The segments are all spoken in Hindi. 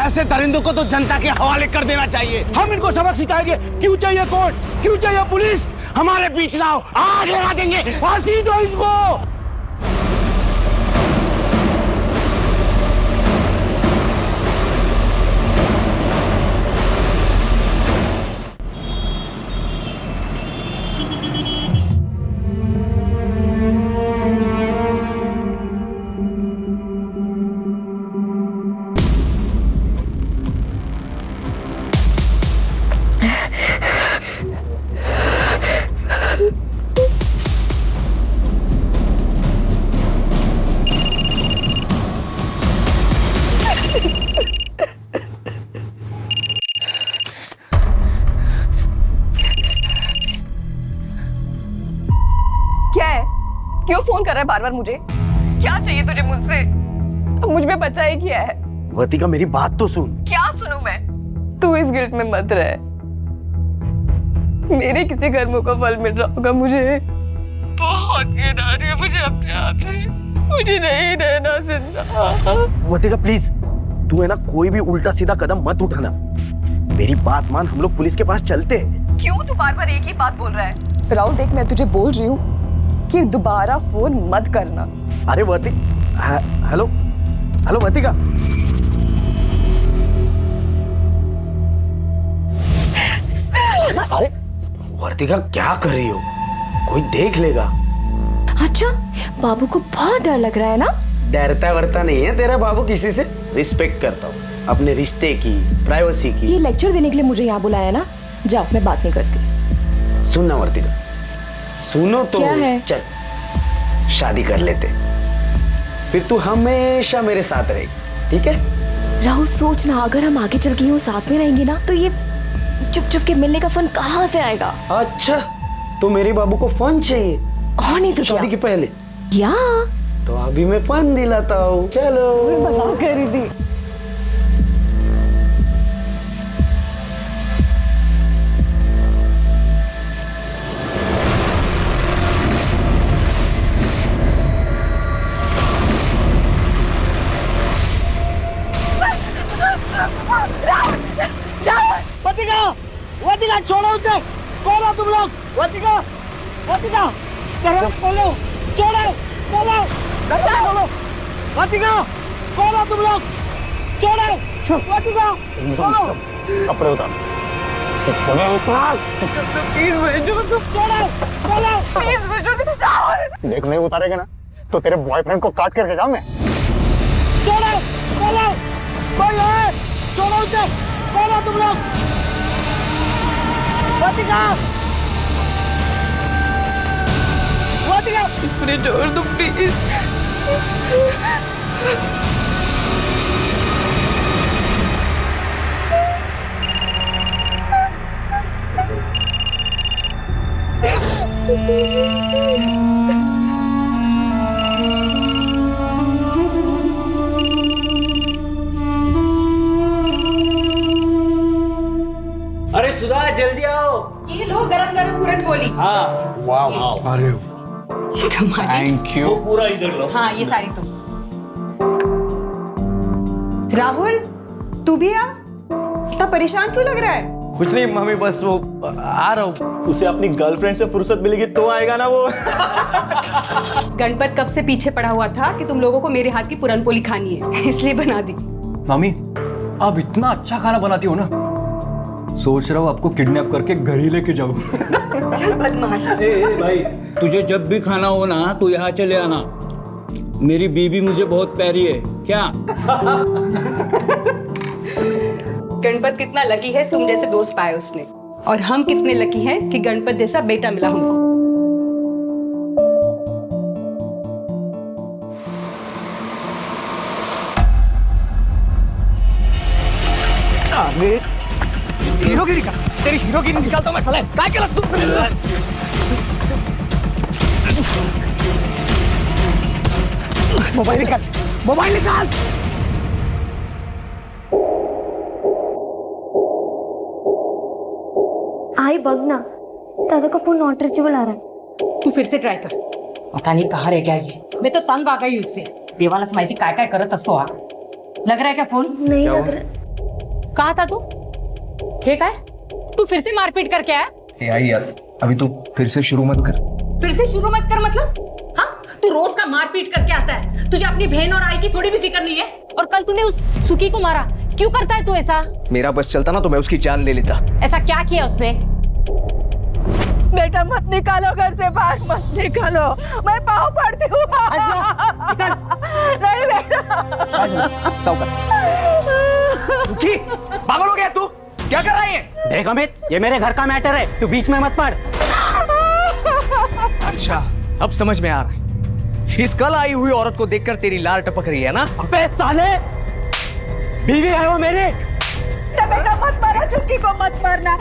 ऐसे दरिंदों को तो जनता के हवाले कर देना चाहिए। हम इनको सबक सिखाएंगे। क्यों चाहिए कोर्ट, क्यों चाहिए पुलिस? हमारे बीच ना हो, आग लगा देंगे। फांसी दो इनको। क्या है? क्यों फोन कर रहा है बार बार मुझे? क्या चाहिए तुझे मुझसे? अब मुझ में बचा ही क्या है? वर्तिका मेरी बात तो सुन। क्या सुनूं मैं? तू इस गिल्ट में मत रह। मेरे किसी कर्मों का फल मिल रहा होगा मुझे। बहुत घिन आ रही है मुझे अपने आप से। मुझे नहीं रहना जिंदा। वर्तिका प्लीज, तू है ना कोई भी उल्टा सीधा कदम मत उठाना। मेरी बात मान, हम लोग पुलिस के पास चलते हैं। क्यों तू बार बार एक ही बात बोल रहा है? राहुल देख, मैं तुझे बोल रही हूँ कि दोबारा फोन मत करना। अरे हेलो हेलो वर्तिका। अरे वर्तिका क्या कर रही हो? कोई देख लेगा। अच्छा, बाबू को बहुत डर लग रहा है ना? डरता वरता नहीं है तेरा बाबू किसी से। रिस्पेक्ट करता हूँ अपने रिश्ते की, प्राइवेसी की। ये लेक्चर देने के लिए मुझे यहाँ बुलाया ना? जाओ, मैं बात नहीं करती। सुनना वर्तिका, सुनो तो। क्या है? चल शादी कर लेते, फिर तू हमेशा मेरे साथ रहेगी, ठीक है? राहुल सोचना, अगर हम आगे चल के यूं साथ में रहेंगे ना तो ये चुप चुप के मिलने का फन कहाँ से आएगा? अच्छा, तो मेरे बाबू को फन चाहिए और नहीं तो क्या? शादी के पहले या तो अभी मैं फन दिलाता हूँ। चलो। मजाक कर रही थी। वर्तिका, वर्तिका छोड़ो उसे। कौन हो तुम लोग? वर्तिका, वर्तिका, बोलो, छोड़ो, बोलो, बोलो। वर्तिका, कौन हो तुम लोग? छोड़ो, वर्तिका, बोलो। कपड़े उतार। प्लीज भेजो तुम। छोड़ो, बोलो। प्लीज भेजो। देख नहीं उतारेगा ना तो तेरे बॉयफ्रेंड को काट करके जाऊं मैं। छोड़ो, बोलो, कोई है? छोड़ो उसे। कौन हो तुम लोग? वर्तिका, वर्तिका, इसमें छोड़ दो प्लीज। अरे सुधा, जल्दी आओ। ये लो गरम गरम पूरन पोली। हाँ, वाह वाह, अरे थैंक यू। वो पूरा इधर लो। हाँ, ये सारी तुम। राहुल, तू भी आ। इतना परेशान क्यों लग रहा है? कुछ नहीं मम्मी, बस वो आ रहा हूँ। उसे अपनी गर्लफ्रेंड से फुर्सत मिलेगी तो आएगा ना वो। गणपत कब से पीछे पड़ा हुआ था कि तुम लोगों को मेरे हाथ की पुरन पोली खानी है, इसलिए बना दी। मामी, आप इतना अच्छा खाना बनाती हो ना, सोच रहा हूँ आपको किडनैप करके घर ही लेके जाऊँ। चल बदमाश। ए भाई, तुझे जब भी खाना हो ना तो यहाँ चले आना। मेरी बीबी मुझे बहुत प्यारी है। क्या? गणपत कितना लकी है तुम जैसे दोस्त पाए उसने, और हम कितने लकी हैं कि गणपत जैसा बेटा मिला हमको। हीरोगिरी का, तेरी हीरोगिरी निकालता हूँ मैं साले। क्या केलंस तू? मोबाइल निकाल, मोबाइल निकाल। आई बघ ना, दादा का फोन नॉट रीचेबल आ रहा है। तू फिर से ट्राय कर। पता नाही कहा रे क्या ये, मैं तो तंग आ गई इससे. देवालाच माहिती काय काय करत असतो हा. लग रहा है क्या फोन? नहीं लग रहा। कहा था तू? ठीक है, तू फिर से मारपीट करके आया? ए आई यार, अभी तू फिर से शुरू मत कर। फिर से शुरू मत कर मतलब? हाँ, तू रोज का मारपीट करके आता है। तुझे अपनी बहन और आई की थोड़ी भी फिक्र नहीं है। और कल तूने उस सुखी को मारा, क्यों करता है तू ऐसा? मेरा बस चलता ना तो मैं उसकी जान ले लेता। ऐसा क्या किया उसने? बेटा मत निकालो घर से बाहर, मत निकालो, मैं पाँव पड़ती हूँ। नहीं बेटा। साउकर, सुखी, पागल हो गया तू? क्या कर रहा है? देख अमित, ये मेरे घर का मैटर है, तू बीच में मत पड़। अच्छा, अब समझ में आ रहा है। इस कल आई हुई औरत को देखकर तेरी लार टपक रही है ना? अबे साले, बीवी है वो मेरी। बेटा मत मारो, सुखी को मत मारना।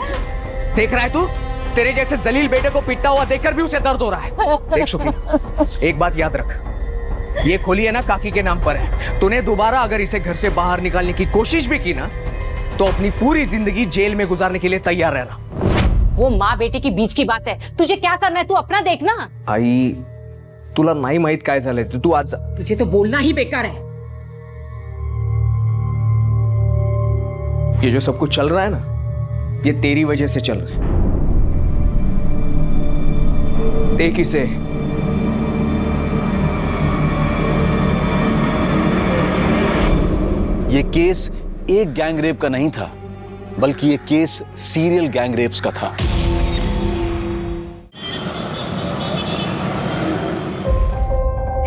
देख रहा है तू? तेरे जैसे जलील बेटे को पिटता हुआ देखकर भी उसे दर्द हो रहा है। देख शुक्री, एक बात याद रख, ये खोली है ना काकी के नाम पर है। तूने दोबारा अगर इसे घर से बाहर निकालने की कोशिश भी की ना, तो अपनी पूरी जिंदगी जेल में गुजारने के लिए तैयार रहना। वो माँ बेटे की बीच की बात है, तुझे क्या करना है तू अपना देखना। आई, तुला नाही माहित काय झालंय, तू आज जा। तुझे तो बोलना ही बेकार है। ये जो सब कुछ चल रहा है ना, ये तेरी वजह से चल रहा है। एक ही से ये केस एक गैंग रेप का नहीं था, बल्कि ये केस सीरियल गैंग रेप्स का था।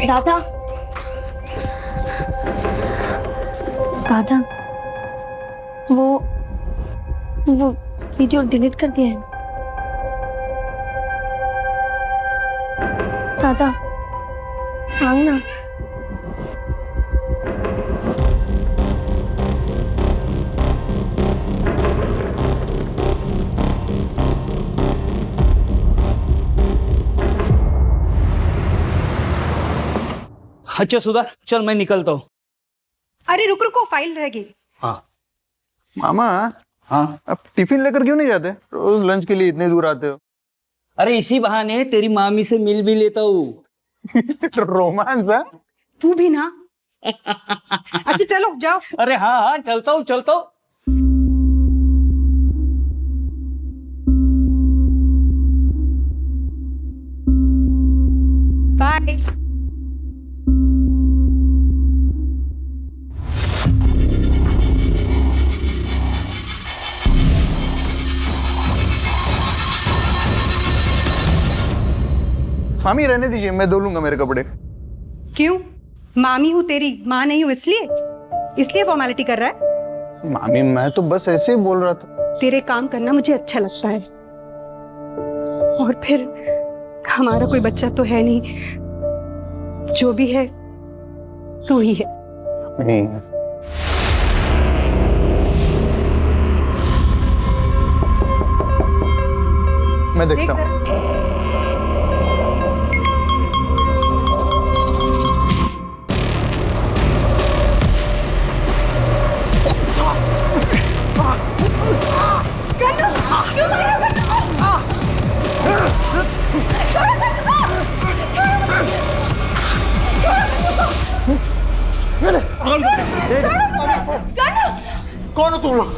दादा, दादा, वो वीडियो डिलीट कर दिया है दादा, सांग ना। अच्छा सुधा, चल मैं निकलता हूँ। अरे रुक रुको, फाइल रह गई। हाँ मामा, हाँ, अब टिफिन लेकर क्यों नहीं जाते? रोज लंच के लिए इतने दूर आते हो। अरे इसी बहाने तेरी मामी से मिल भी लेता हूँ। रोमांस है? तू भी ना। अच्छा चलो जाओ। अरे हाँ हाँ, चलता हूँ चलता हूँ। बाय। मामी रहने दीजिए, मैं धो लूंगा मेरे कपड़े। क्यों? मामी हूँ तेरी, माँ नहीं हूँ, इसलिए फॉर्मेलिटी कर रहा है? मामी मैं तो बस ऐसे ही बोल रहा था। तेरे काम करना मुझे अच्छा लगता है, और फिर हमारा कोई बच्चा तो है नहीं, जो भी है तू ही है। नहीं, मैं देखता हूँ। कौन हो तुम लोग?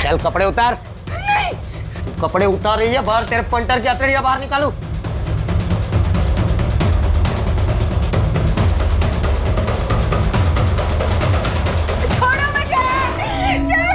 चल कपड़े उतार। कपड़े उतार रही है बाहर, तेरे पंटर की हथेलियां बाहर निकालू। छोड़ो मुझे, छोड़ो।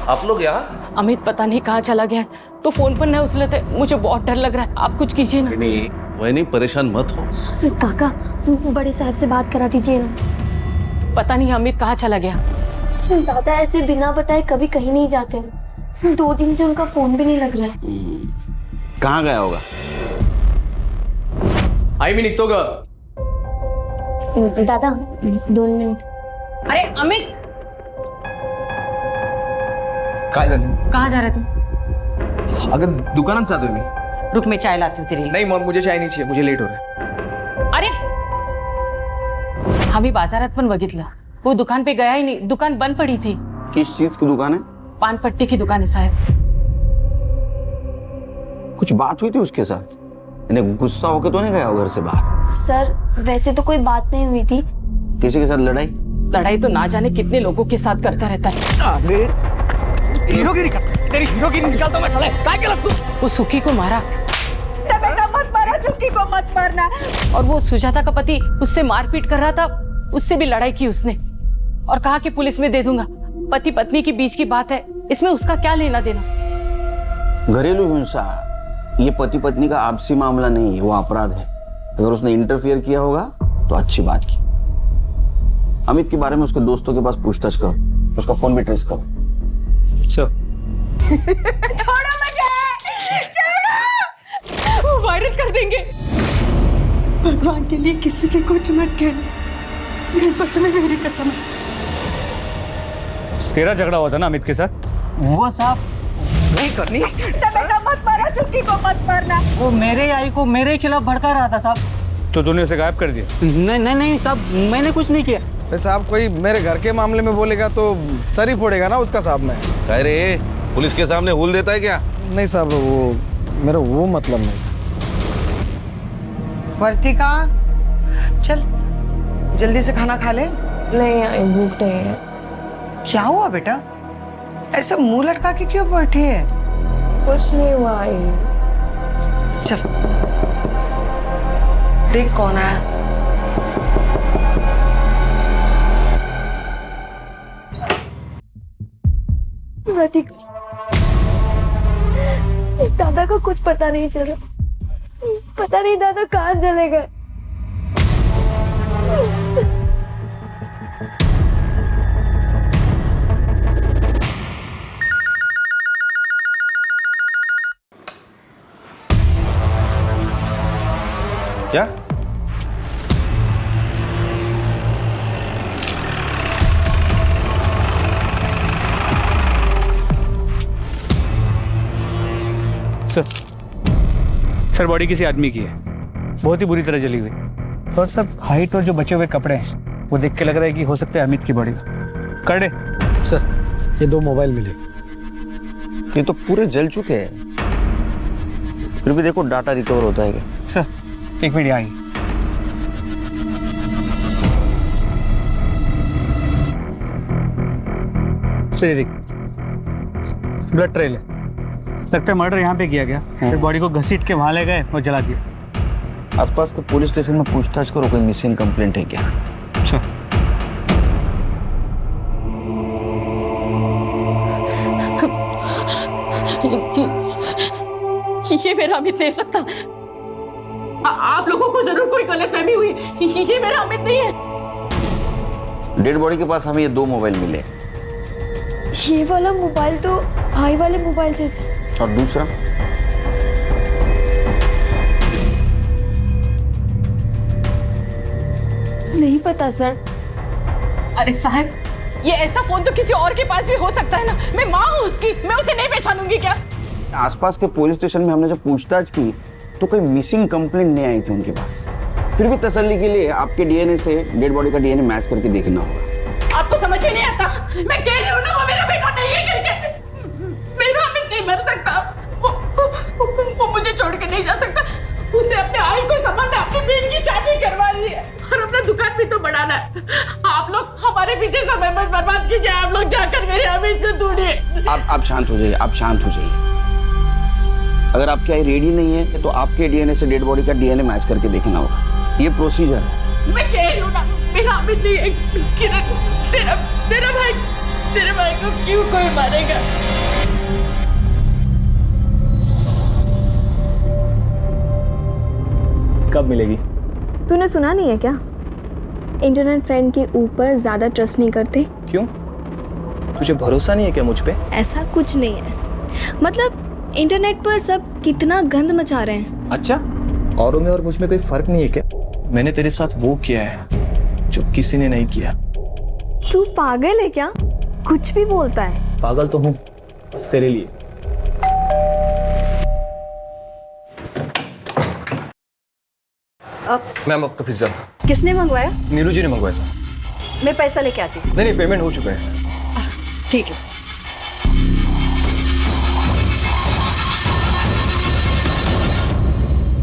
आप लोग यहाँ? अमित पता नहीं कहाँ चला गया है, तो फोन पर न उछले थे। मुझे बहुत डर लग रहा है, आप कुछ कीजिए ना। नहीं वही नहीं, परेशान मत हो। काका बड़े साहब से बात करा दीजिए ना। पता नहीं अमित कहाँ चला गया। दादा ऐसे बिना बताए कभी कहीं नहीं जाते, 2 दिन से उनका फोन भी नहीं लग रहा है। कहाँ गया होगा? आई मी निघतो ग। दादा 2 मिनट। अरे अमित, काय झालं? कहाँ जा रहा है तुम? अगं दुकानात जातोय मी। रुक, मैं चाय लाती हूँ तेरे लिए। नहीं मग मुझे चाय नहीं चाहिए, मुझे लेट हो रहा है। अरे आम्ही बाजारात पण बघितलं, वो दुकान पे गया ही नहीं, दुकान बंद पड़ी थी। किस चीज की दुकान है? पान पट्टी की दुकान है साहब। कुछ बात हुई थी उसके साथ? इन्हें गुस्सा होकर तो नहीं गया वो घर से बाहर? सर वैसे तो कोई बात नहीं हुई थी। किसी के साथ लड़ाई? लड़ाई तो ना जाने कितने लोगों के साथ करता रहता है। अरे हीरोगिरी कर, तेरी हीरोगिरी निकाल दो मैं साले। काय केलंस तू? वो सुखी को मारा। मत मारा, सुखी को मत मारना। और वो सुजाता का पति उससे मारपीट कर रहा था, उससे भी लड़ाई की उसने और कहा कि पुलिस में दे दूंगा। पति पत्नी के बीच की बात है, इसमें उसका क्या लेना देना। घरेलू हिंसा ये पति पत्नी का आपसी मामला नहीं है, वो अपराध है। अगर उसने इंटरफियर किया होगा तो अच्छी बात की। अमित के बारे में उसके दोस्तों के पास पूछताछ करो, उसका फोन भी ट्रेस करो। छोड़ो मुझे, छोड़ो। वो वायरल कर देंगे। भगवान के लिए किसी से कुछ मत कहना, गणपत में मेरी कसम। तेरा झगड़ा हुआ था ना अमित के साथ? वो साहब नहीं करनी। मत मारा, सुखी को मत मारना। वो मेरे आई को मेरे खिलाफ भड़का रहा था साहब। तो तूने उसे गायब कर दिया? नहीं साहब, मैंने कुछ नहीं किया। साहब कोई मेरे घर के मामले में बोलेगा तो सर ही फोड़ेगा ना उसका साहब। मैं अरे पुलिस के सामने हुल देता है क्या? नहीं साहब, वो मेरा वो मतलब नहीं। वर्तिका चल जल्दी से खाना खा ले। नहीं आई, भूख नहीं है। क्या हुआ बेटा, ऐसा मुंह लटका के क्यों बैठी है? कुछ नहीं हुआ आई। चल देख कौन आया। दादा को कुछ पता नहीं चल रहा, पता नहीं दादा कहाँ चले गए। क्या? सर बॉडी किसी आदमी की है, बहुत ही बुरी तरह जली हुई। और सर हाइट और जो बचे हुए कपड़े हैं वो देख के लग रहा है कि हो सकता है अमित की बॉडी। कर दे सर ये 2 मोबाइल मिले। ये तो पूरे जल चुके हैं, फिर भी देखो डाटा रिकवर होता है क्या? Sir 1 minute I. सर ये देख, ब्लड ट्रेल है, लगता है मर्डर यहाँ पे किया गया। फिर बॉडी को घसीट के वहां ले गए और जला दिया। आसपास के पुलिस स्टेशन में पूछताछ करो, कोई मिसिंग कंप्लेंट है क्या? अच्छा ये मेरा अमित नहीं हो सकता। आप लोगों को जरूर कोई गलतफहमी हुई। ये मेरा अमित नहीं है। डेड बॉडी के पास हमें ये 2 मोबाइल मिले। ये वाला मोबाइल तो भाई वाले मोबाइल जैसा, और दूसरा? नहीं पता सर। अरे साहब, ये ऐसा फोन तो किसी और के पास भी हो सकता है ना। मैं माँ हूँ उसकी, मैं उसे नहीं पहचानूंगी क्या? आसपास के पुलिस स्टेशन में हमने जब पूछताछ की तो कोई मिसिंग कंप्लेंट नहीं आई थी उनके पास। फिर भी तसल्ली के लिए आपके डीएनए से डेड बॉडी का डीएनए मैच करके देखना होगा। आपको समझ में नहीं आता? मैं कह रही हूँ ना, वो मेरा बेटा नहीं है करके। मेरा अमित नहीं मर सकता। वो मुझे छोड़ के नहीं जा सकता। उसे अपने आई को संभालना, अपनी बहन की शादी करवा ली है और अपना दुकान भी तो बढ़ाना है। आप लोग हमारे पीछे समय मत बर्बाद कीजिए। आप लोग जाकर मेरे अमित को ढूंढिए। आप शांत हो जाइए, आप शांत हो जाइए। अगर आपकी आई रेडी नहीं है तो आपके डीएनए से डेड बॉडी का डीएनए मैच करके देखना होगा। ये प्रोसीजर है। मैं कह रही हूँ ना, मेरा अमित नहीं है। किरण, तेरा भाई तेरे भाई को क्यों कोई मारेगा? कब मिलेगी? तूने सुना नहीं है क्या? इंटरनेट फ्रेंड के ऊपर ज्यादा ट्रस्ट नहीं करते। क्यों? तुझे भरोसा नहीं है क्या मुझ पे? ऐसा कुछ नहीं है, मतलब इंटरनेट पर सब कितना गंद मचा रहे हैं। अच्छा, औरों में और मुझ में कोई फर्क नहीं है क्या? मैंने तेरे साथ वो किया है जो किसी ने नहीं किया। तू पागल है क्या? कुछ भी बोलता है। पागल तो हूँ, बस तेरे लिए। मैम आपका पिज्जा। किसने मंगवाया? नीलू जी ने मंगवाया था। मैं पैसा लेके आती हूँ। नहीं, पेमेंट हो चुका है। ठीक है।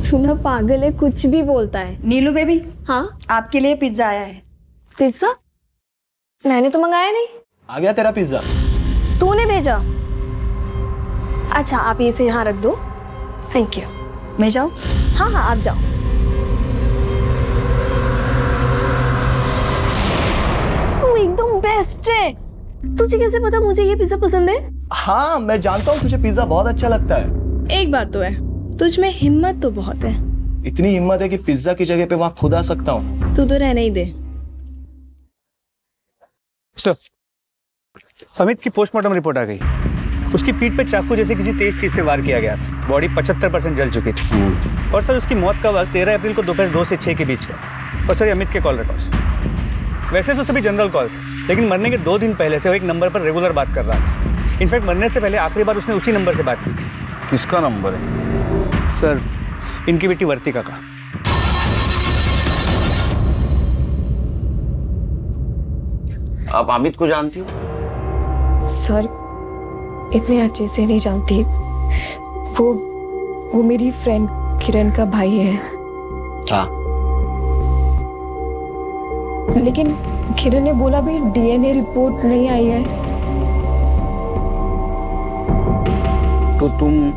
सुना पागल है, कुछ भी बोलता है। नीलू बेबी, हाँ, आपके लिए पिज्जा आया है। पिज्जा? मैंने तो मंगाया नहीं। आ गया तेरा पिज्जा। तूने भेजा? अच्छा, आप इसे यहाँ रख दो। Thank you. मैं जाऊँ? हाँ हाँ, आप जाओ। तू एकदम बेस्ट है। तुझे कैसे पता मुझे ये पिज्जा पसंद है? हाँ, मैं जानता हूँ तुझे पिज्जा बहुत अच्छा लगता है। एक बात तो है, तुझ में हिम्मत तो बहुत है। इतनी हिम्मत है कि पिज्जा की जगह पे वहाँ खुद आ सकता हूँ। तू तो रहने ही दे। सर, अमित की पोस्टमार्टम रिपोर्ट आ गई। उसकी पीठ पे चाकू जैसे किसी तेज चीज से वार किया गया था। बॉडी 75% जल चुकी थी। और सर, उसकी मौत का वक्त 13 अप्रैल को दोपहर 2 से 6 के बीच का। और सर, अमित के कॉल रिकॉर्ड्स, वैसे तो सभी जनरल कॉल्स, लेकिन मरने के 2 दिन पहले से वो एक नंबर पर रेगुलर बात कर रहा था। इनफैक्ट मरने से पहले आखिरी बार उसने उसी नंबर से बात की थी। किसका नंबर है? सर, इनकी बेटी वर्तिका का। आप अमित को जानती हो? सर, इतने अच्छे से नहीं जानती। वो मेरी फ्रेंड किरण का भाई है। हाँ। लेकिन किरण ने बोला भी डीएनए रिपोर्ट नहीं आई है। तो तुम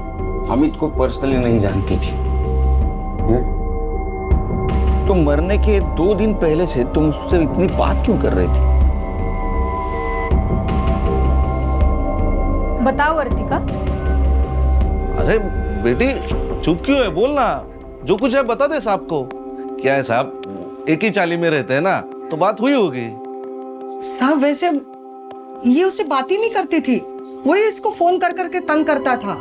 अमित को पर्सनली नहीं जानती थी? तो मरने के 2 दिन पहले से तुम उससे इतनी बात क्यों कर रही थी? बताओ वर्तिका। अरे बेटी, चुप क्यों है? बोलना, जो कुछ है बता दे साहब को। क्या है साहब, एक ही चाली में रहते हैं ना, तो बात हुई होगी। साहब, वैसे ये उससे बात ही नहीं करती थी, वही इसको फोन कर करके तंग करता था।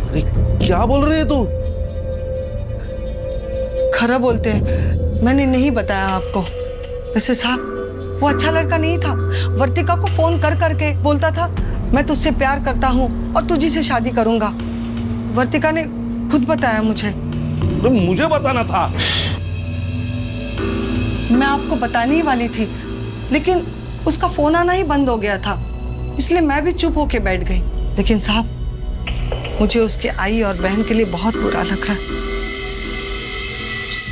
अरे क्या बोल रही है तू? खरा बोलते हैं, मैंने नहीं बताया आपको। वैसे साहब, वो अच्छा लड़का नहीं था। वर्तिका को फोन कर करके बोलता था, मैं तुझसे प्यार करता हूँ और तुझी से शादी करूंगा। वर्तिका ने खुद बताया मुझे। तो मुझे बताना था। मैं आपको बताने ही वाली थी, लेकिन उसका फोन आना ही बंद हो गया था, इसलिए मैं भी चुप होके बैठ गई। लेकिन साहब, मुझे उसके आई और बहन के लिए बहुत बुरा लग रहा है।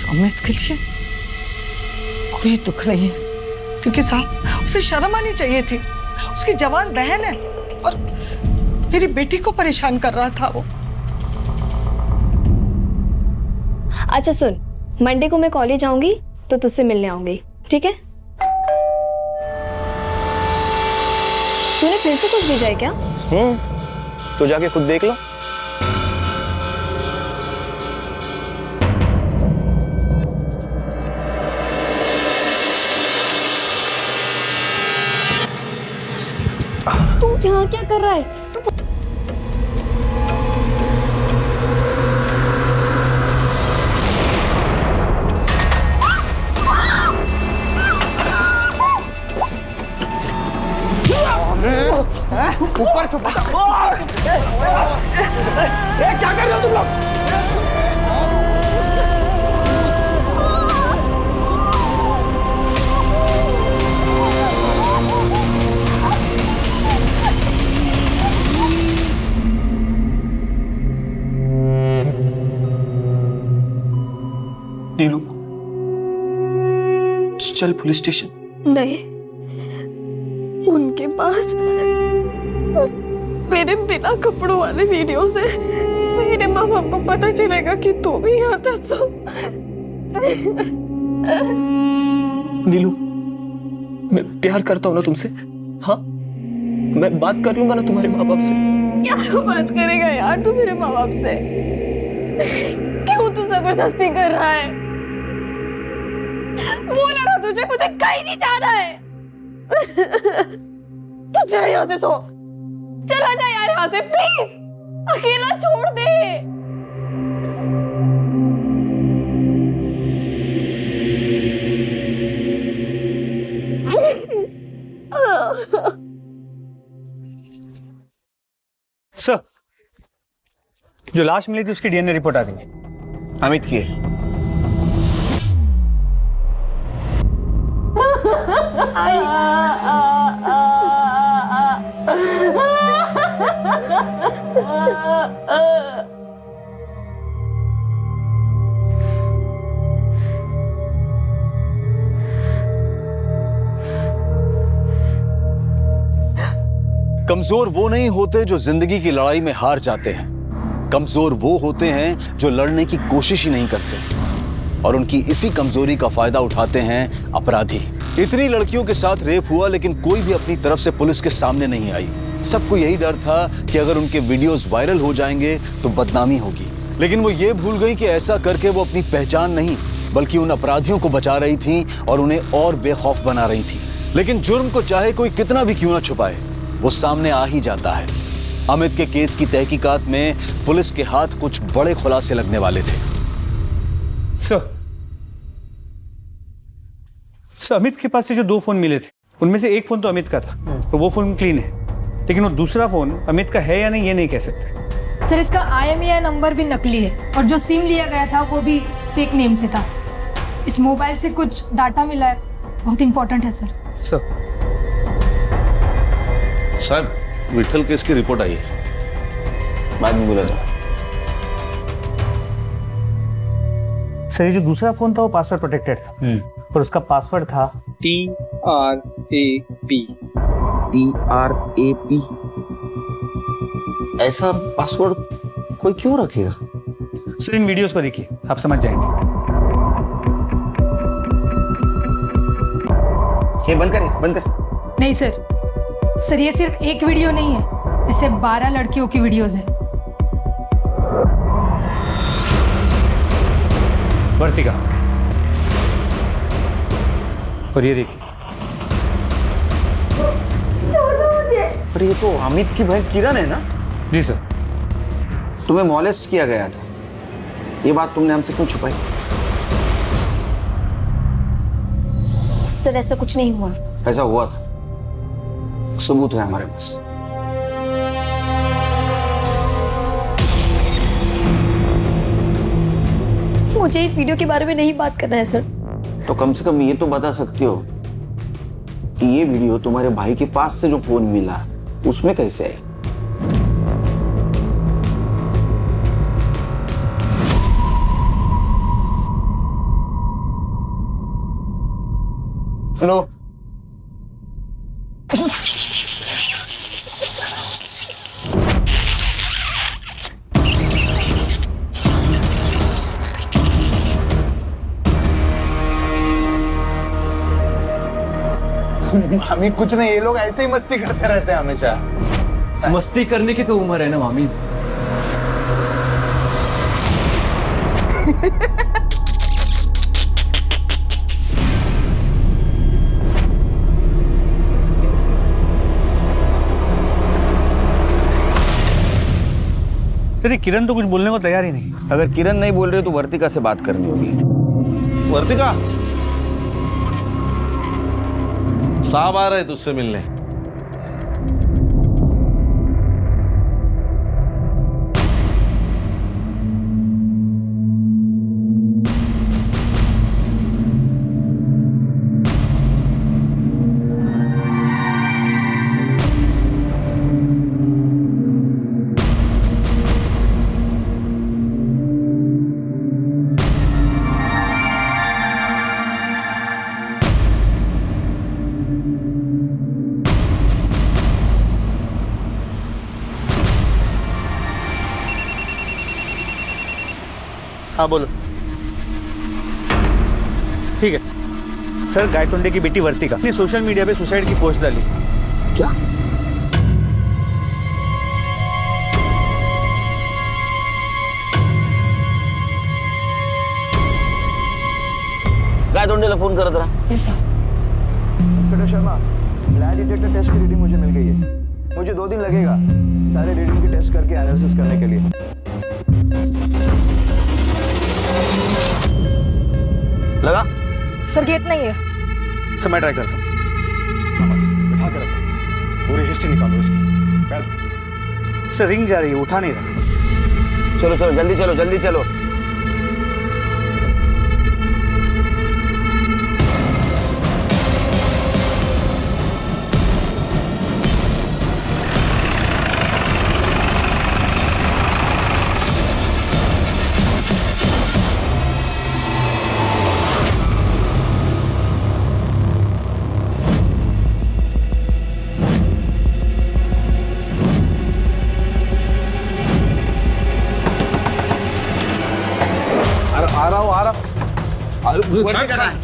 अमित के लिए कोई दुख नहीं है, क्योंकि साहब उसे शर्म आनी चाहिए थी। उसकी जवान बहन है और मेरी बेटी को परेशान कर रहा था वो। अच्छा सुन, मंडे को मैं कॉलेज आऊंगी तो तुझसे मिलने आऊंगी, ठीक है? तूने फिर से कुछ भेजा है क्या? तो जाके खुद देख लो। तू यहाँ क्या कर रहा है? तू ऊपर छुपा। क्या कर रहे हो तुम लोग? नीलू, चल पुलिस स्टेशन। नहीं, उनके पास मेरे बिना कपड़ों वाले वीडियो से मेरे माँ बाप को पता चलेगा कि तू भी यहाँ था। तो नीलू, मैं प्यार करता हूँ ना तुमसे। हाँ, मैं बात कर लूंगा ना तुम्हारे माँ बाप से। क्या बात करेगा यार तू मेरे माँ बाप से? क्यों तू जबरदस्ती कर रहा है? बोला ना तुझे, मुझे कहीं नहीं जाना है। तू चला यहाँ से, सो चला जा यार यहाँ से प्लीज, अकेला छोड़ दे। सर, जो लाश मिली थी उसकी डीएनए रिपोर्ट आ गई। अमित की है। कमजोर वो नहीं होते जो जिंदगी की लड़ाई में हार जाते हैं, कमजोर वो होते हैं जो लड़ने की कोशिश ही नहीं करते, और उनकी इसी कमजोरी का फायदा उठाते हैं अपराधी। इतनी लड़कियों के साथ रेप हुआ लेकिन कोई भी अपनी तरफ से पुलिस के सामने नहीं आई। सबको यही डर था कि अगर उनके वीडियोस वायरल हो जाएंगे तो बदनामी होगी, लेकिन वो ये भूल गई कि ऐसा करके वो अपनी पहचान नहीं बल्कि उन अपराधियों को बचा रही थी और उन्हें और बेखौफ बना रही थी। लेकिन जुर्म को चाहे कोई कितना भी क्यों ना छुपाए, वो सामने आ ही जाता है। अमित के केस की तहकीकात में पुलिस के हाथ कुछ बड़े खुलासे लगने वाले थे। सर, अमित के पास से जो 2 फोन मिले थे उनमें से एक फोन तो अमित का था, तो वो फोन क्लीन है, लेकिन वो दूसरा फोन अमित का है या नहीं ये नहीं कह सकते। सर, इसका IMEI नंबर भी नकली है और जो सिम लिया गया था वो भी फेक नेम से था। इस मोबाइल से कुछ डाटा मिला है, बहुत इंपॉर्टेंट है सर। सर, विठल केस की रिपोर्ट आई है। बाद में बोला था। सर, ये जो दूसरा फोन था वो पासवर्ड प्रोटेक्टेड था और उसका पासवर्ड था TRAP। ऐसा पासवर्ड कोई क्यों रखेगा? सर, इन वीडियोस को देखिए, आप समझ जाएंगे। ये बंद कर। नहीं सर, ये सिर्फ एक वीडियो नहीं है, ऐसे 12 लड़कियों की वीडियोस है। वर्तिका, और ये देखिए। पर ये तो अमित की बहन किरण है ना? जी सर। तुम्हें मॉलेस्ट किया गया था, ये बात तुमने हमसे क्यों छुपाई? सर, ऐसा कुछ नहीं हुआ। ऐसा हुआ था, सबूत है हमारे पास। मुझे इस वीडियो के बारे में नहीं बात करना है सर। तो कम से कम ये तो बता सकती हो कि ये वीडियो तुम्हारे भाई के पास से जो फोन मिला उसमें कैसे आई? सुनो, मामी कुछ नहीं, ये लोग ऐसे ही मस्ती करते रहते हैं हमेशा। मस्ती करने की तो उम्र है ना मामी। सर, किरण तो कुछ बोलने को तैयार ही नहीं। अगर किरण नहीं बोल रही तो वर्तिका से बात करनी होगी। वर्तिका, साहब आ रहे तुझसे मिलने। हाँ बोलो। ठीक है सर, गायतोंडे की बेटी वर्तिका ने सोशल मीडिया पे सुसाइड की पोस्ट डाली। क्या? काय दोंडेला फोन करत राहा. शर्मा, लाई डिटेक्टर टेस्ट की रीडिंग मुझे मिल गई है. मुझे 2 दिन लगेगा सारे रीडिंग की टेस्ट करके एनालिसिस करने के लिए. लगा? सर गेट नहीं है. सर मैं ट्राई करता हूँ. बिठा के रखो. पूरी हिस्ट्री निकालो इसकी. सर रिंग जा रही है, उठा नहीं रहा. चलो चलो जल्दी चलो, जल्दी चलो.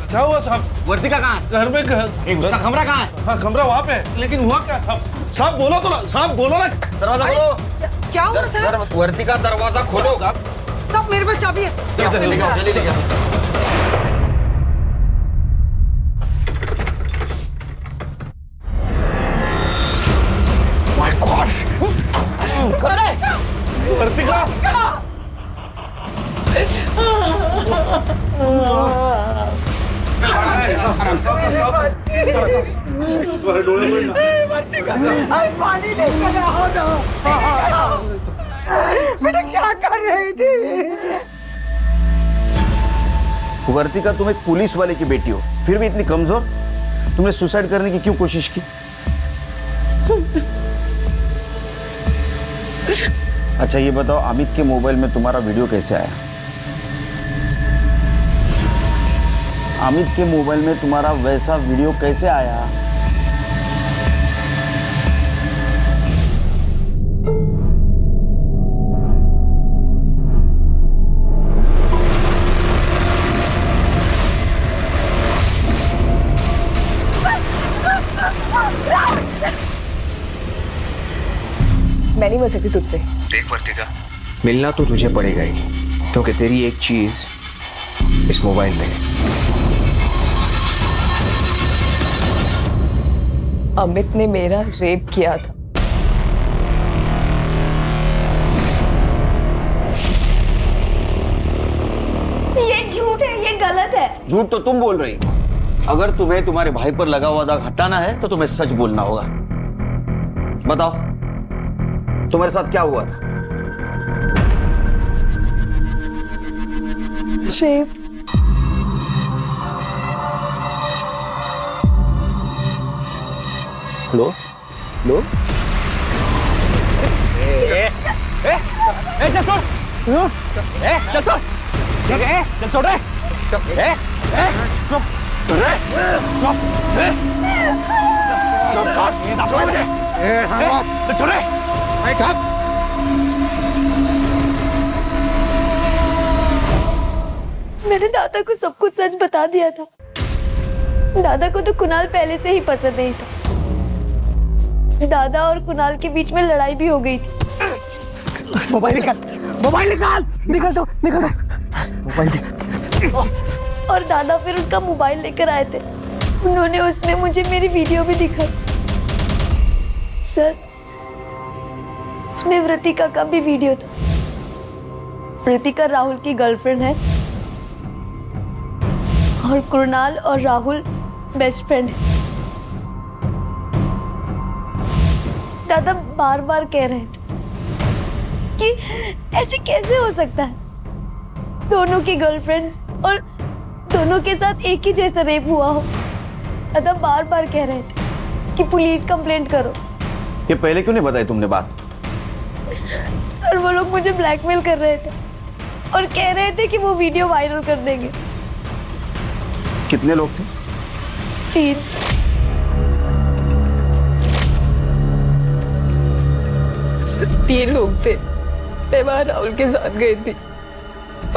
क्या हुआ साहब? वर्तिका कहाँ है? घर में उसका कमरा कहाँ है? हाँ कमरा वहाँ पे है, लेकिन हुआ क्या साहब? साहब बोलो तो ना, साहब बोलो ना. दरवाजा खोलो. क्या हुआ सर? वर्तिका दरवाजा खोलो. साहब सब मेरे पास चाबी है. जल्दी लेके आओ, जल्दी लेके आओ. वर्तिका पानी लेकर आओ ना. बेटा क्या कर रही थी? वर्तिका, तुम एक पुलिस वाले की बेटी हो, फिर भी इतनी कमजोर. तुमने सुसाइड करने की क्यों कोशिश की? अच्छा ये बताओ, अमित के मोबाइल में तुम्हारा वीडियो कैसे आया? अमित के मोबाइल में तुम्हारा वैसा वीडियो कैसे आया? मैं नहीं मिल सकती तुझसे. देख वर्तिका, मिलना तो तुझे पड़ेगा ही, क्योंकि तेरी एक चीज इस मोबाइल में है. अमित ने मेरा रेप किया था. ये झूठ है, ये गलत है. झूठ तो तुम बोल रही. अगर तुम्हें तुम्हारे भाई पर लगा हुआ दाग हटाना है तो तुम्हें सच बोलना होगा. बताओ तुम्हारे साथ क्या हुआ था? रेप. लो लो. चल छोड़. चल छोड़. चल छोड़ रे. मैंने दादा को सब कुछ सच बता दिया था. दादा को तो कुणाल पहले से ही पसंद नहीं था. दादा और कुणाल के बीच में लड़ाई भी हो गई थी. मोबाइल निकाल, मोबाइल निकाल. निकल दो, निकल दो. मोबाइल दे. और दादा फिर उसका मोबाइल लेकर आए थे. उन्होंने उसमें मुझे मेरी वीडियो भी दिखाई. सर उसमें वृतिका का भी वीडियो था. वृतिका राहुल की गर्लफ्रेंड है और कुणाल और राहुल बेस्ट फ्रेंड है. दादा बार बार कह रहे थे कि ऐसे कैसे हो सकता है. दोनों की गर्लफ्रेंड्स और दोनों के साथ एक ही जैसा रेप हुआ हो. दादा बार बार कह रहे थे कि पुलिस कंप्लेंट करो. ये पहले क्यों नहीं बताई तुमने बात? सर वो लोग मुझे ब्लैकमेल कर रहे थे और कह रहे थे कि वो वीडियो वायरल कर देंगे. कितने लोग थे? 3. तीन लोग थे. मैं वहां राहुल के साथ गई थी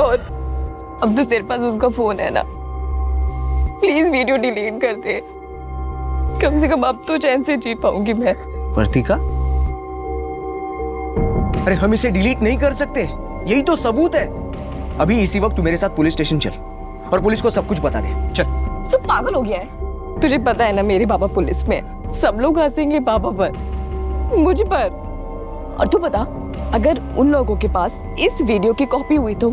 और अब तो तेरे पास उसका फोन है ना, प्लीज वीडियो डिलीट कर दे. कम से कम अब तो चैन से जी पाऊंगी मैं. वर्तिका, अरे हम इसे डिलीट नहीं कर सकते, यही तो सबूत है. अभी इसी वक्त तू मेरे साथ पुलिस स्टेशन चल. और पुलिस को सब कुछ बता दे। चल। तू पागल हो गया है? तुझे पता है ना मेरे पापा पुलिस में है। सब लोग हंसेंगे पापा पर, मुझ पर। और तू बता, अगर उन लोगों के पास इस वीडियो की कॉपी हुई तो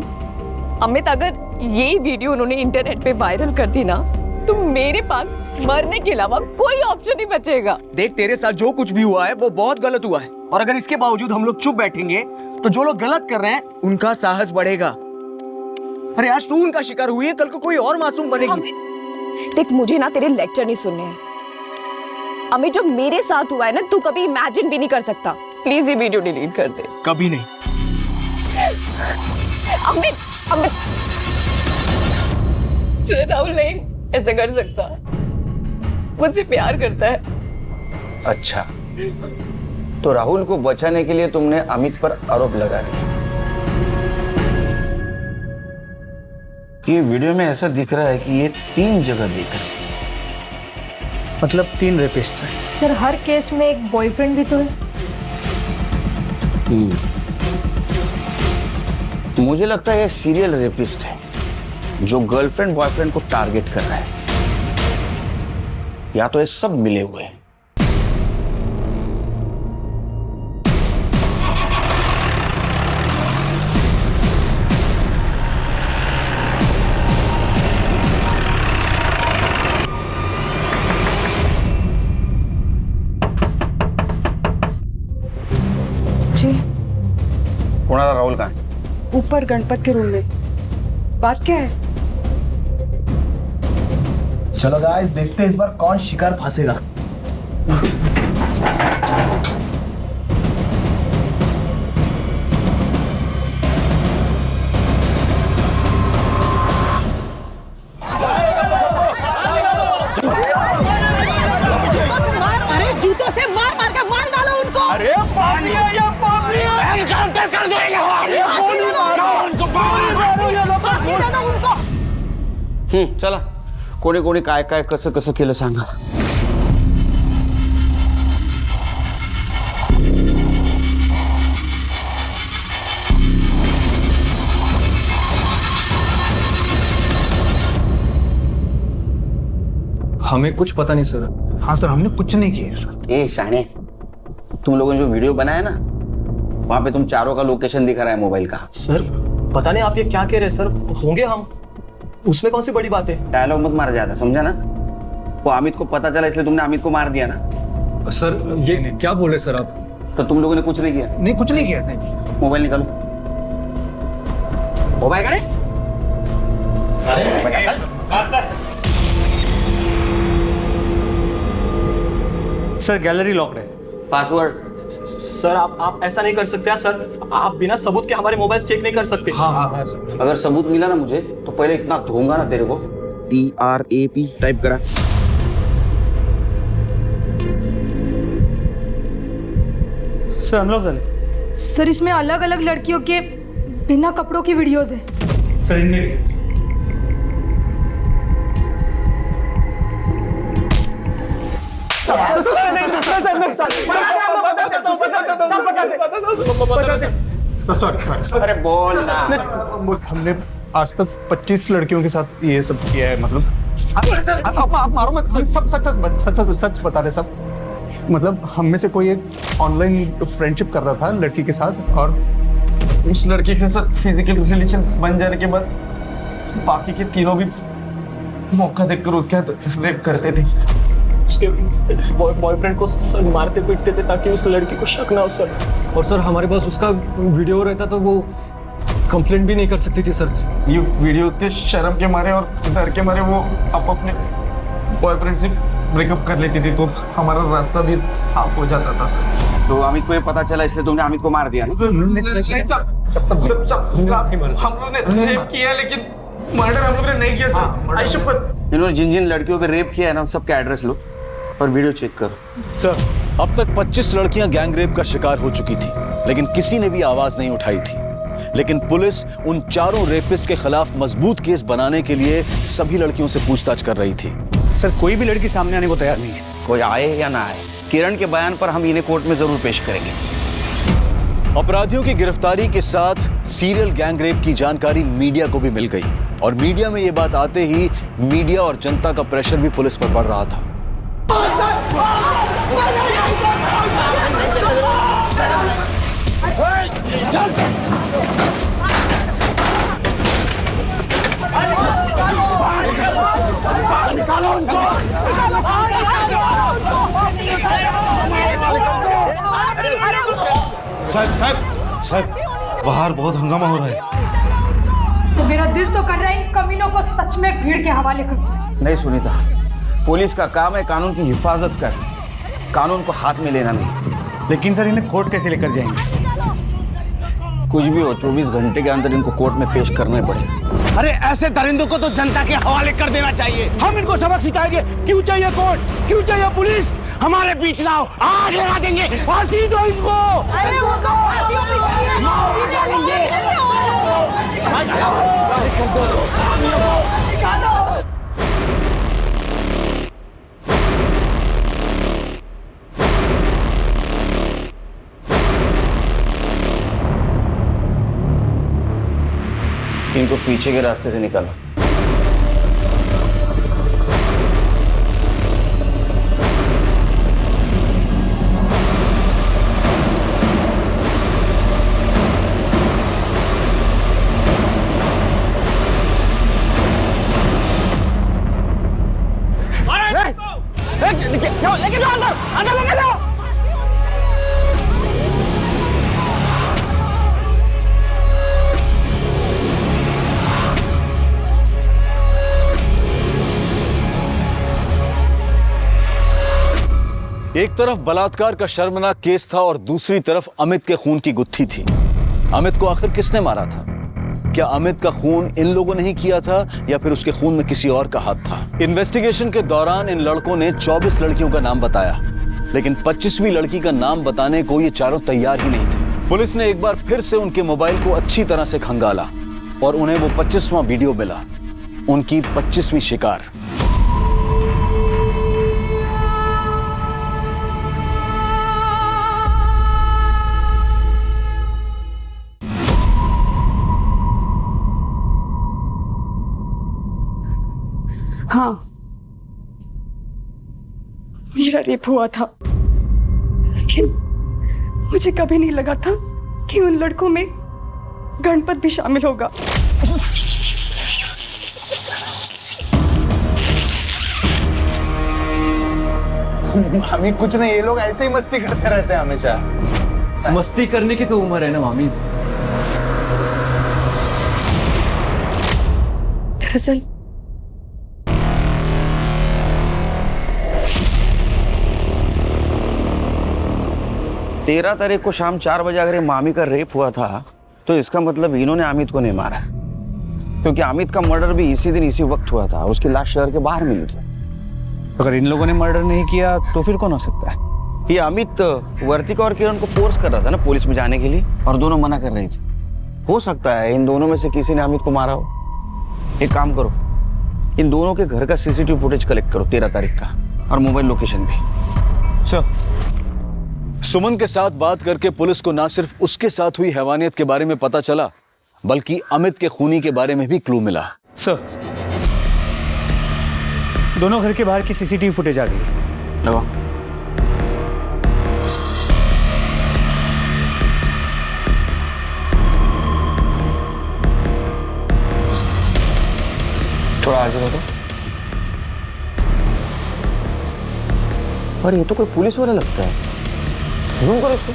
अमित, अगर ये वीडियो उन्होंने इंटरनेट पे वायरल कर दी ना, तो मेरे पास मरने के अलावा कोई ऑप्शन नहीं बचेगा। देख, तेरे साथ जो कुछ भी हुआ है वो बहुत गलत हुआ है, और अगर इसके बावजूद हम लोग चुप बैठेंगे तो जो लोग गलत कर रहे हैं उनका साहस बढ़ेगा। अरे आज तू उनका शिकार हुई है, कल को कोई और मासूम बनेगी। देख, मुझे ना तेरे लेक्चर नहीं सुनने हैं। अमित, जो मेरे साथ हुआ है ना, तू कभी इमेजिन भी नहीं कर सकता। प्लीज ये वीडियो डिलीट कर दे। कभी नहीं। अमित, अमित, राहुल नहीं ऐसे कर सकता, मुझसे प्यार करता है। अच्छा, तो राहुल को बचाने के लिए तुमने अमित पर आरोप लगा दिया। ये वीडियो में ऐसा दिख रहा है कि ये 3 जगह देख रहे हैं। मतलब 3 रेपिस्ट्स हैं। सर हर केस में एक बॉयफ्रेंड भी तो है। मुझे लगता है ये सीरियल रेपिस्ट है जो गर्लफ्रेंड बॉयफ्रेंड को टारगेट कर रहा है, या तो ये सब मिले हुए हैं। जी, कौन राहुल कहाँ है? ऊपर गणपत के रूम में। बात क्या है? चलो गाइस, देखते हैं इस बार कौन शिकार फंसेगा। अरे जूतों से मार मार के मार डालो उनको। अरे चला, कोणी कोणी काय काय कसं कसं केलं सांगा। हमें कुछ पता नहीं सर। हाँ सर, हमने कुछ नहीं किया सर। ए शाने, तुम लोगों ने जो वीडियो बनाया ना, वहां पे तुम चारों का लोकेशन दिखा रहा है मोबाइल का। सर पता नहीं आप ये क्या कह रहे हैं सर, होंगे हम, उसमें कौन सी बड़ी बात है। डायलॉग मत मार जाता, समझा ना? वो अमित को पता चला इसलिए तुमने अमित को मार दिया ना। सर ये क्या बोले सर आप? तो तुम लोगों ने कुछ नहीं किया? नहीं, कुछ नहीं किया सर। मोबाइल निकालो। मोबाइल करे? सर गैलरी लॉक्ड है। पासवर्ड? सर आप ऐसा नहीं कर सकते सर, आप बिना सबूत के हमारे मोबाइल चेक नहीं कर सकते। हाँ सर। अगर सबूत मिला ना मुझे, तो पहले इतना धोऊंगा ना तेरे को। TRAP टाइप करा। सर अनलॉक झाले। सर इसमें अलग अलग लड़कियों के बिना कपड़ों की वीडियोस हैं। सर इनमें अरे बोल ना। हमने आज तक 25 लड़कियों के साथ ये सब किया है। मतलब आप मारो मत, सब सच बता रहे सब। मतलब हम में से कोई एक ऑनलाइन फ्रेंडशिप कर रहा था लड़की के साथ, और उस लड़के के साथ फिजिकल रिलेशन बन जाने के बाद बाकी के तीनों भी मौका देखकर उसके साथ रेप करते थे। उसके बॉयफ्रेंड को मारते पीटते थे ताकि उस लड़की को शक ना हो सर। और सर हमारे पास उसका वीडियो रहता तो वो कंप्लेंट भी नहीं कर सकती थी सर। ये वीडियो के शर्म के मारे और डर के मारे वो अपने बॉयफ्रेंड से ब्रेकअप कर लेती थी, तो हमारा रास्ता भी साफ हो जाता था सर। तो अमित को ये पता चला इसलिए तुमने अमित को मार दिया ना? हम लोगों ने रेप किया लेकिन मर्डर हम लोगों ने नहीं किया सर। आई शपथ। इन्होंने जिन जिन लड़कियों पे रेप किया है ना, सबके एड्रेस लो और वीडियो चेक करो। सर अब तक 25 लड़कियां गैंग रेप का शिकार हो चुकी थी, लेकिन किसी ने भी आवाज नहीं उठाई थी। लेकिन पुलिस उन चारों रेपिस्ट के खिलाफ मजबूत केस बनाने के लिए सभी लड़कियों से पूछताछ कर रही थी। सर कोई भी लड़की सामने आने को तैयार नहीं है। कोई आए या ना आए, किरण के बयान पर हम इन्हें कोर्ट में जरूर पेश करेंगे। अपराधियों की गिरफ्तारी के साथ सीरियल गैंग रेप की जानकारी मीडिया को भी मिल गई। और मीडिया में ये बात आते ही मीडिया और जनता का प्रेशर भी पुलिस पर बढ़ रहा था। साहब बाहर बहुत हंगामा हो रहा है। तो मेरा दिल तो कर रहा है इन कमीनों को सच में भीड़ के हवाले कर। नहीं सुनीता, पुलिस का काम है कानून की हिफाजत कर, कानून को हाथ में लेना नहीं। लेकिन सर इन्हें कोर्ट कैसे लेकर जाएंगे? कुछ भी हो 24 घंटे के अंदर इनको कोर्ट में पेश करना ही पड़ेगा। अरे ऐसे दरिंदों को तो जनता के हवाले कर देना चाहिए। हम इनको सबक सिखाएंगे। क्यों चाहिए कोर्ट, क्यों चाहिए पुलिस? हमारे बीच ना हो, आग लगा देंगे, फांसी दो इनको। अरे वो तो फांसी इनको पीछे के रास्ते से निकालो। लेके जाओ अंदर, अंदर लेके जाओ। एक तरफ बलात्कार का शर्मनाक केस था और दूसरी तरफ अमित के खून की गुत्थी थी। अमित को आखिर किसने मारा था? क्या अमित का खून इन लोगों ने ही किया था या फिर उसके खून में किसी और का हाथ था? इन्वेस्टिगेशन के दौरान इन लड़कों ने 24 लड़कियों का नाम बताया, लेकिन 25वीं लड़की का नाम बताने को ये चारों तैयार ही नहीं थे। पुलिस ने एक बार फिर से उनके मोबाइल को अच्छी तरह से खंगाला और उन्हें वो 25वां वीडियो मिला, उनकी 25वीं शिकार। हाँ, मेरा रेप हुआ था, लेकिन मुझे कभी नहीं लगा था कि उन लड़कों में गणपत भी शामिल होगा। मामी कुछ नहीं, ये लोग ऐसे ही मस्ती करते रहते हैं हमेशा। मस्ती करने की तो उम्र है ना मामी। दरअसल 13 तारीख को शाम 4 बजे अगर ये मामी का रेप हुआ था तो इसका मतलब इन्होंने अमित को नहीं मारा, क्योंकि अमित का मर्डर भी इसी दिन इसी वक्त हुआ था। उसकी लाश शहर के बाहर मिली थी। अगर इन लोगों ने मर्डर नहीं किया तो फिर कौन हो सकता है? ये अमित वर्तिका और किरण को फोर्स कर रहा था ना पुलिस में जाने के लिए, और दोनों मना कर रही थी। हो सकता है इन दोनों में से किसी ने अमित को मारा हो। एक काम करो, इन दोनों के घर का सीसीटीवी फुटेज कलेक्ट करो 13 तारीख का, और मोबाइल लोकेशन भी। सर, सुमन के साथ बात करके पुलिस को ना सिर्फ उसके साथ हुई हैवानियत के बारे में पता चला, बल्कि अमित के खूनी के बारे में भी क्लू मिला। सर, दोनों घर के बाहर की सीसीटीवी फुटेज आ गई। लगाओ। थोड़ा आगे बढ़ो। और ये तो कोई पुलिस वाला लगता है। जूम करो उसको।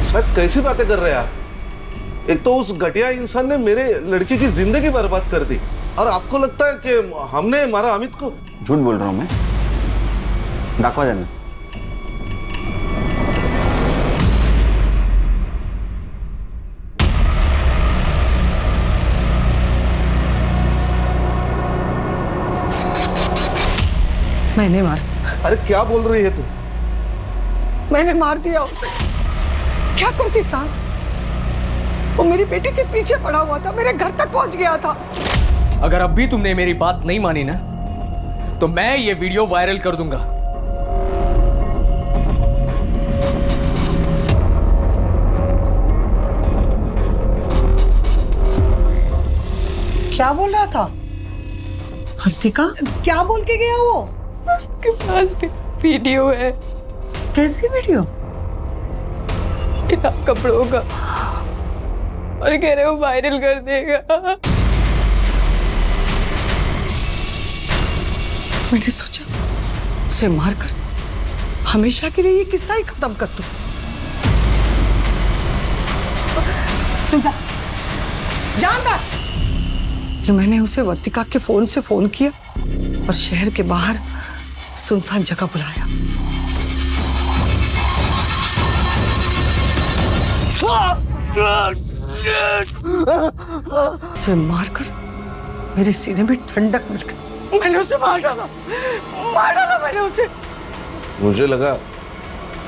सर कैसी बातें कर रहे हैं आप? एक तो उस घटिया इंसान ने मेरे लड़की की जिंदगी बर्बाद कर दी, और आपको लगता है कि हमने मारा अमित को? झूठ बोल रहा हूं मैं। दाखवा देना। मैंने मारा। अरे क्या बोल रही है तू? मैंने मार दिया उसे। क्या करती साहब? वो मेरी बेटी के पीछे पड़ा हुआ था, मेरे घर तक पहुंच गया था। अगर अब भी तुमने मेरी बात नहीं मानी ना, तो मैं ये वीडियो वायरल कर दूंगा। क्या बोल रहा था? वर्तिका, क्या बोल के गया वो? उसके पास भी वीडियो है। कैसी वीडियो? बिना कपड़ों का, और कह रहे हो वायरल कर देगा। मैंने सोचा उसे मारकर हमेशा के लिए ये किस्सा ही खत्म कर दूं। तू जा अंदर। फिर मैंने उसे वर्तिका के फोन से फोन किया और शहर के बाहर सुनसान जगह बुलाया। उसे मारकर मेरे सीने में ठंडक मिल गई। मैंने उसे मार डाला मैंने उसे। मुझे लगा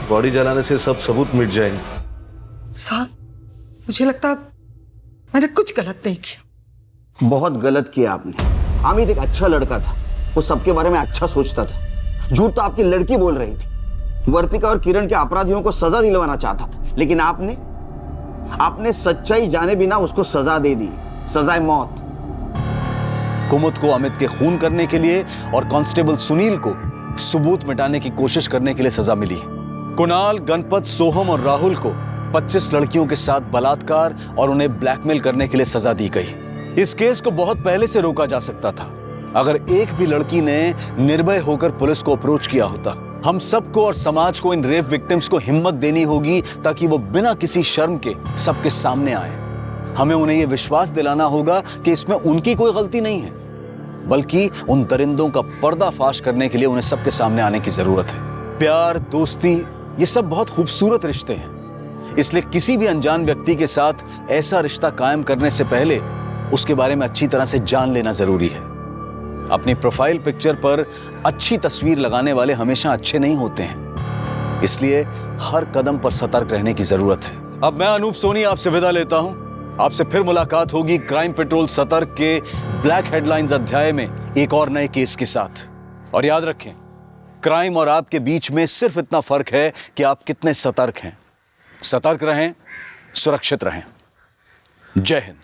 बॉडी जलाने से सब सबूत मिट जाएंगे। साहब, मुझे लगता मैंने कुछ गलत नहीं किया। बहुत गलत किया आपने। अमित एक अच्छा लड़का था, वो सबके बारे में अच्छा सोचता था। झूठ तो आपकी लड़की बोल रही थी। वर्तिका और किरण के अपराधियों को सजा दिलवाना चाहता था, लेकिन आपने सच्चाई जाने बिना उसको सजा दे दी, सजाए मौत। कुमुद को अमित के खून करने के लिए और कांस्टेबल सुनील को सबूत मिटाने की कोशिश करने के लिए सजा मिली। कुणाल, गणपत, सोहम और राहुल को 25 लड़कियों के साथ बलात्कार और उन्हें ब्लैकमेल करने के लिए सजा दी गई। इस केस को बहुत पहले से रोका जा सकता था अगर एक भी लड़की ने निर्भय होकर पुलिस को अप्रोच किया होता। हम सबको और समाज को इन रेप विक्टिम्स को हिम्मत देनी होगी ताकि वो बिना किसी शर्म के सबके सामने आए। हमें उन्हें यह विश्वास दिलाना होगा कि इसमें उनकी कोई गलती नहीं है, बल्कि उन दरिंदों का पर्दाफाश करने के लिए उन्हें सबके सामने आने की जरूरत है। प्यार, दोस्ती, ये सब बहुत खूबसूरत रिश्ते हैं, इसलिए किसी भी अनजान व्यक्ति के साथ ऐसा रिश्ता कायम करने से पहले उसके बारे में अच्छी तरह से जान लेना जरूरी है। अपनी प्रोफाइल पिक्चर पर अच्छी तस्वीर लगाने वाले हमेशा अच्छे नहीं होते हैं, इसलिए हर कदम पर सतर्क रहने की जरूरत है। अब मैं अनूप सोनी आपसे विदा लेता हूं। आपसे फिर मुलाकात होगी क्राइम पेट्रोल सतर्क के ब्लैक हेडलाइंस अध्याय में एक और नए केस के साथ। और याद रखें, क्राइम और आपके बीच में सिर्फ इतना फर्क है कि आप कितने सतर्क हैं। सतर्क रहें, सुरक्षित रहें। जय हिंद।